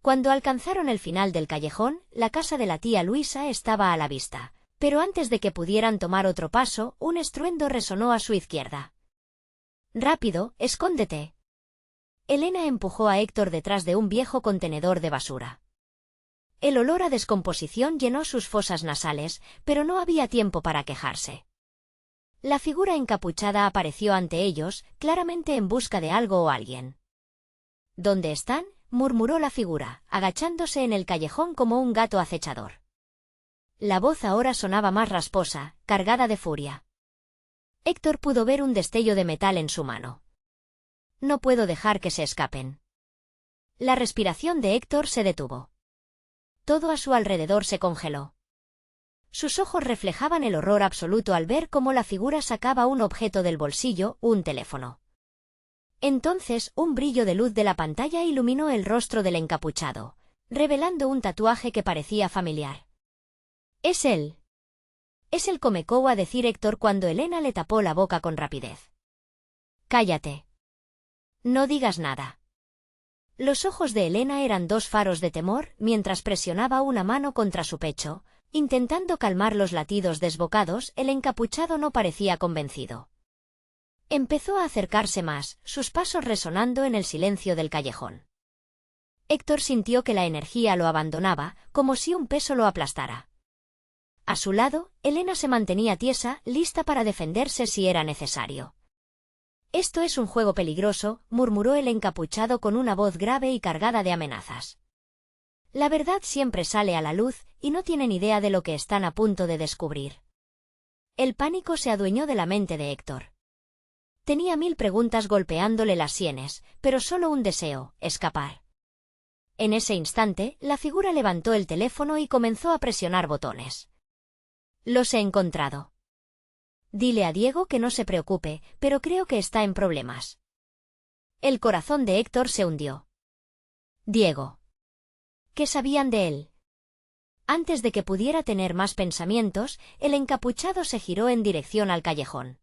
[SPEAKER 1] Cuando alcanzaron el final del callejón, la casa de la tía Luisa estaba a la vista, pero antes de que pudieran tomar otro paso, un estruendo resonó a su izquierda. «Rápido, escóndete». Elena empujó a Héctor detrás de un viejo contenedor de basura. El olor a descomposición llenó sus fosas nasales, pero no había tiempo para quejarse. La figura encapuchada apareció ante ellos, claramente en busca de algo o alguien. «¿Dónde están?», murmuró la figura, agachándose en el callejón como un gato acechador. La voz ahora sonaba más rasposa, cargada de furia. Héctor pudo ver un destello de metal en su mano. «No puedo dejar que se escapen». La respiración de Héctor se detuvo. Todo a su alrededor se congeló. Sus ojos reflejaban el horror absoluto al ver cómo la figura sacaba un objeto del bolsillo, un teléfono. Entonces, un brillo de luz de la pantalla iluminó el rostro del encapuchado, revelando un tatuaje que parecía familiar. «Es él». «Es el Comecou», a decir Héctor cuando Elena le tapó la boca con rapidez. «Cállate. No digas nada». Los ojos de Elena eran dos faros de temor mientras presionaba una mano contra su pecho, intentando calmar los latidos desbocados. El encapuchado no parecía convencido. Empezó a acercarse más, sus pasos resonando en el silencio del callejón. Héctor sintió que la energía lo abandonaba, como si un peso lo aplastara. A su lado, Elena se mantenía tiesa, lista para defenderse si era necesario. «Esto es un juego peligroso», murmuró el encapuchado con una voz grave y cargada de amenazas. «La verdad siempre sale a la luz, y no tienen idea de lo que están a punto de descubrir». El pánico se adueñó de la mente de Héctor. Tenía 1000 preguntas golpeándole las sienes, pero solo un deseo: escapar. En ese instante, la figura levantó el teléfono y comenzó a presionar botones. Los he encontrado. Dile a Diego que no se preocupe, pero creo que está en problemas. El corazón de Héctor se hundió. Diego. ¿Qué sabían de él? Antes de que pudiera tener más pensamientos, el encapuchado se giró en dirección al callejón.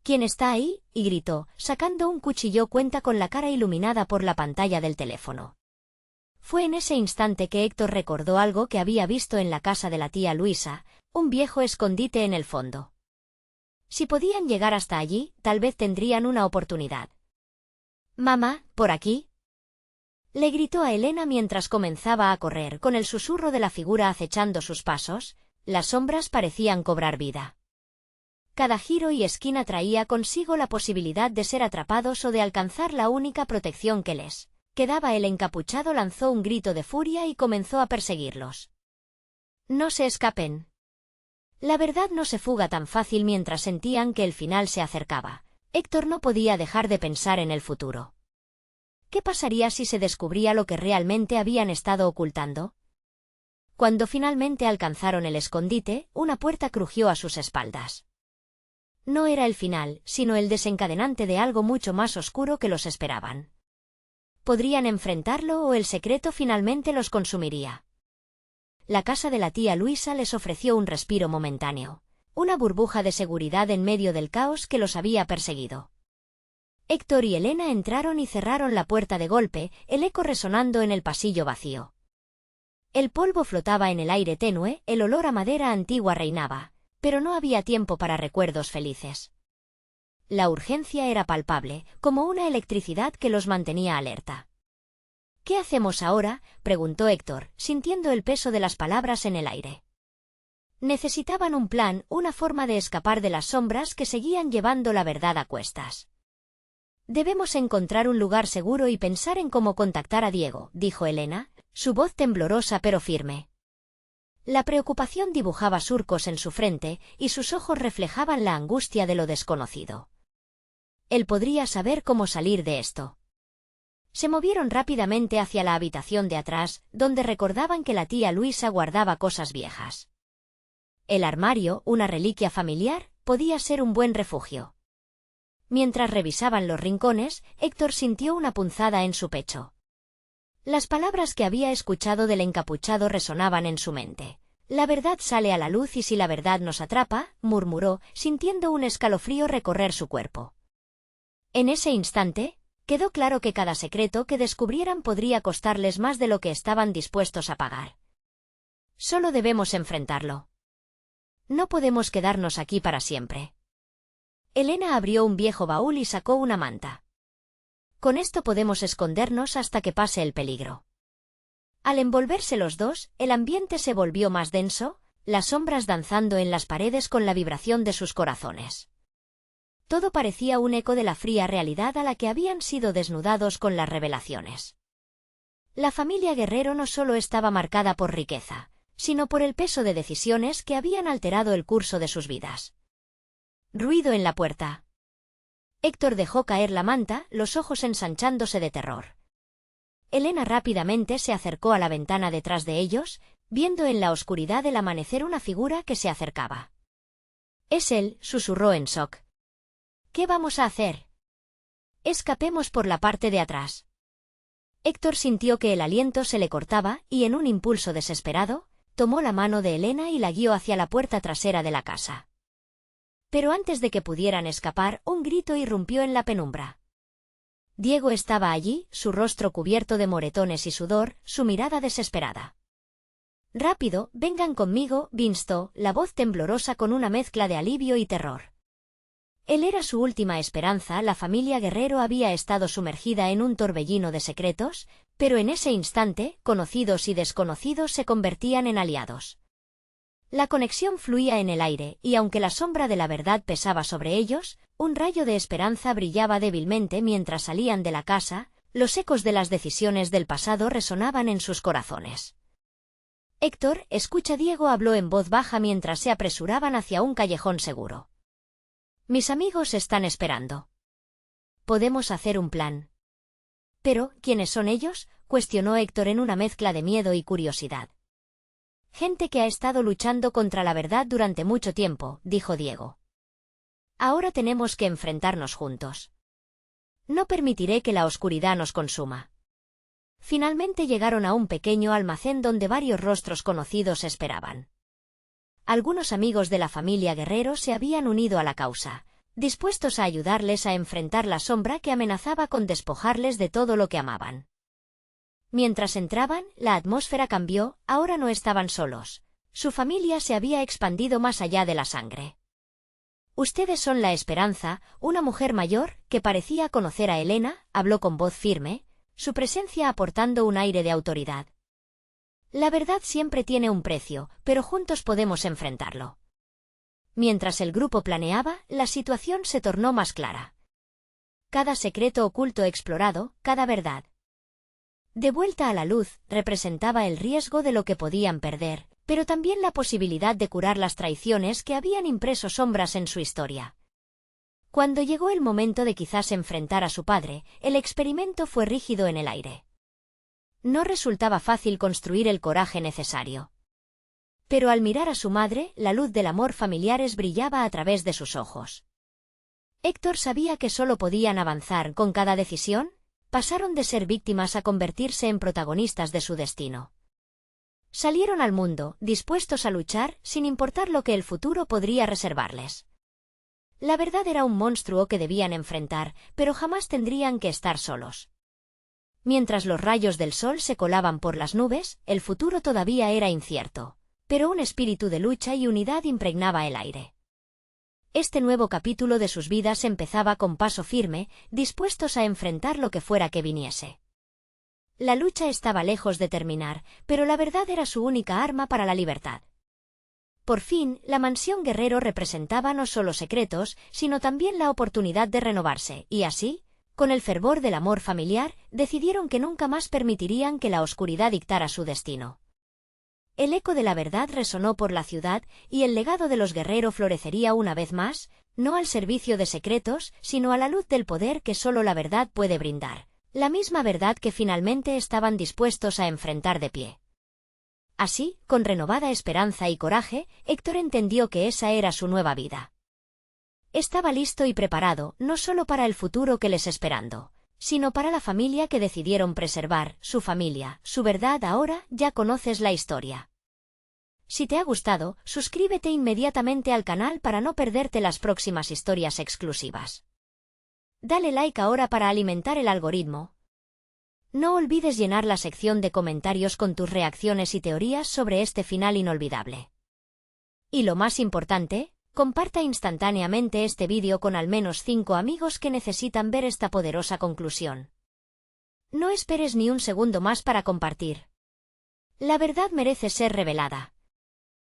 [SPEAKER 1] ¿Quién está ahí?, y gritó, sacando un cuchillo cuenta con la cara iluminada por la pantalla del teléfono. Fue en ese instante que Héctor recordó algo que había visto en la casa de la tía Luisa, un viejo escondite en el fondo. Si podían llegar hasta allí, tal vez tendrían una oportunidad. «Mamá, ¿por aquí?», le gritó a Elena mientras comenzaba a correr, con el susurro de la figura acechando sus pasos. Las sombras parecían cobrar vida. Cada giro y esquina traía consigo la posibilidad de ser atrapados o de alcanzar la única protección que les quedaba. El encapuchado lanzó un grito de furia y comenzó a perseguirlos. «No se escapen». La verdad no se fuga tan fácil mientras sentían que el final se acercaba. Héctor no podía dejar de pensar en el futuro. ¿Qué pasaría si se descubría lo que realmente habían estado ocultando? Cuando finalmente alcanzaron el escondite, una puerta crujió a sus espaldas. No era el final, sino el desencadenante de algo mucho más oscuro que los esperaban. Podrían enfrentarlo o el secreto finalmente los consumiría. La casa de la tía Luisa les ofreció un respiro momentáneo, una burbuja de seguridad en medio del caos que los había perseguido. Héctor y Elena entraron y cerraron la puerta de golpe, el eco resonando en el pasillo vacío. El polvo flotaba en el aire tenue, el olor a madera antigua reinaba, pero no había tiempo para recuerdos felices. La urgencia era palpable, como una electricidad que los mantenía alerta. «¿Qué hacemos ahora?», preguntó Héctor, sintiendo el peso de las palabras en el aire. Necesitaban un plan, una forma de escapar de las sombras que seguían llevando la verdad a cuestas. «Debemos encontrar un lugar seguro y pensar en cómo contactar a Diego», dijo Elena, su voz temblorosa pero firme. La preocupación dibujaba surcos en su frente y sus ojos reflejaban la angustia de lo desconocido. Él podría saber cómo salir de esto. Se movieron rápidamente hacia la habitación de atrás, donde recordaban que la tía Luisa guardaba cosas viejas. El armario, una reliquia familiar, podía ser un buen refugio. Mientras revisaban los rincones, Héctor sintió una punzada en su pecho. Las palabras que había escuchado del encapuchado resonaban en su mente. «La verdad sale a la luz y si la verdad nos atrapa», murmuró, sintiendo un escalofrío recorrer su cuerpo. En ese instante, quedó claro que cada secreto que descubrieran podría costarles más de lo que estaban dispuestos a pagar. Solo debemos enfrentarlo. No podemos quedarnos aquí para siempre. Elena abrió un viejo baúl y sacó una manta. «Con esto podemos escondernos hasta que pase el peligro». Al envolverse los dos, el ambiente se volvió más denso, las sombras danzando en las paredes con la vibración de sus corazones. Todo parecía un eco de la fría realidad a la que habían sido desnudados con las revelaciones. La familia Guerrero no solo estaba marcada por riqueza, sino por el peso de decisiones que habían alterado el curso de sus vidas. Ruido en la puerta. Héctor dejó caer la manta, los ojos ensanchándose de terror. Elena rápidamente se acercó a la ventana detrás de ellos, viendo en la oscuridad del amanecer una figura que se acercaba. «Es él», susurró en shock. «¿Qué vamos a hacer?» «Escapemos por la parte de atrás». Héctor sintió que el aliento se le cortaba y en un impulso desesperado, tomó la mano de Elena y la guió hacia la puerta trasera de la casa. Pero antes de que pudieran escapar, un grito irrumpió en la penumbra. Diego estaba allí, su rostro cubierto de moretones y sudor, su mirada desesperada. «Rápido, vengan conmigo», instó, la voz temblorosa con una mezcla de alivio y terror. Él era su última esperanza. La familia Guerrero había estado sumergida en un torbellino de secretos, pero en ese instante, conocidos y desconocidos se convertían en aliados. La conexión fluía en el aire, y aunque la sombra de la verdad pesaba sobre ellos, un rayo de esperanza brillaba débilmente mientras salían de la casa. Los ecos de las decisiones del pasado resonaban en sus corazones. «Héctor, escucha», Diego habló en voz baja mientras se apresuraban hacia un callejón seguro. «Mis amigos están esperando. Podemos hacer un plan». «¿Pero quiénes son ellos?», cuestionó Héctor en una mezcla de miedo y curiosidad. Gente que ha estado luchando contra la verdad durante mucho tiempo, dijo Diego. Ahora tenemos que enfrentarnos juntos. No permitiré que la oscuridad nos consuma. Finalmente llegaron a un pequeño almacén donde varios rostros conocidos esperaban. Algunos amigos de la familia Guerrero se habían unido a la causa, dispuestos a ayudarles a enfrentar la sombra que amenazaba con despojarles de todo lo que amaban. Mientras entraban, la atmósfera cambió, ahora no estaban solos. Su familia se había expandido más allá de la sangre. Ustedes son la esperanza, una mujer mayor, que parecía conocer a Elena, habló con voz firme, su presencia aportando un aire de autoridad. La verdad siempre tiene un precio, pero juntos podemos enfrentarlo. Mientras el grupo planeaba, la situación se tornó más clara. Cada secreto oculto explorado, cada verdad de vuelta a la luz, representaba el riesgo de lo que podían perder, pero también la posibilidad de curar las traiciones que habían impreso sombras en su historia. Cuando llegó el momento de quizás enfrentar a su padre, el experimento fue rígido en el aire. No resultaba fácil construir el coraje necesario. Pero al mirar a su madre, la luz del amor familiares brillaba a través de sus ojos. Héctor sabía que solo podían avanzar con cada decisión. Pasaron de ser víctimas a convertirse en protagonistas de su destino. Salieron al mundo, dispuestos a luchar, sin importar lo que el futuro podría reservarles. La verdad era un monstruo que debían enfrentar, pero jamás tendrían que estar solos. Mientras los rayos del sol se colaban por las nubes, el futuro todavía era incierto, pero un espíritu de lucha y unidad impregnaba el aire. Este nuevo capítulo de sus vidas empezaba con paso firme, dispuestos a enfrentar lo que fuera que viniese. La lucha estaba lejos de terminar, pero la verdad era su única arma para la libertad. Por fin, la mansión Guerrero representaba no solo secretos, sino también la oportunidad de renovarse, y así, con el fervor del amor familiar, decidieron que nunca más permitirían que la oscuridad dictara su destino. El eco de la verdad resonó por la ciudad, y el legado de los Guerrero florecería una vez más, no al servicio de secretos, sino a la luz del poder que solo la verdad puede brindar, la misma verdad que finalmente estaban dispuestos a enfrentar de pie. Así, con renovada esperanza y coraje, Héctor entendió que esa era su nueva vida. Estaba listo y preparado, no solo para el futuro que les esperando, sino para la familia que decidieron preservar, su familia, su verdad. Ahora ya conoces la historia. Si te ha gustado, suscríbete inmediatamente al canal para no perderte las próximas historias exclusivas. Dale like ahora para alimentar el algoritmo. No olvides llenar la sección de comentarios con tus reacciones y teorías sobre este final inolvidable. Y lo más importante, comparta instantáneamente este vídeo con al menos 5 amigos que necesitan ver esta poderosa conclusión. No esperes ni un segundo más para compartir. La verdad merece ser revelada.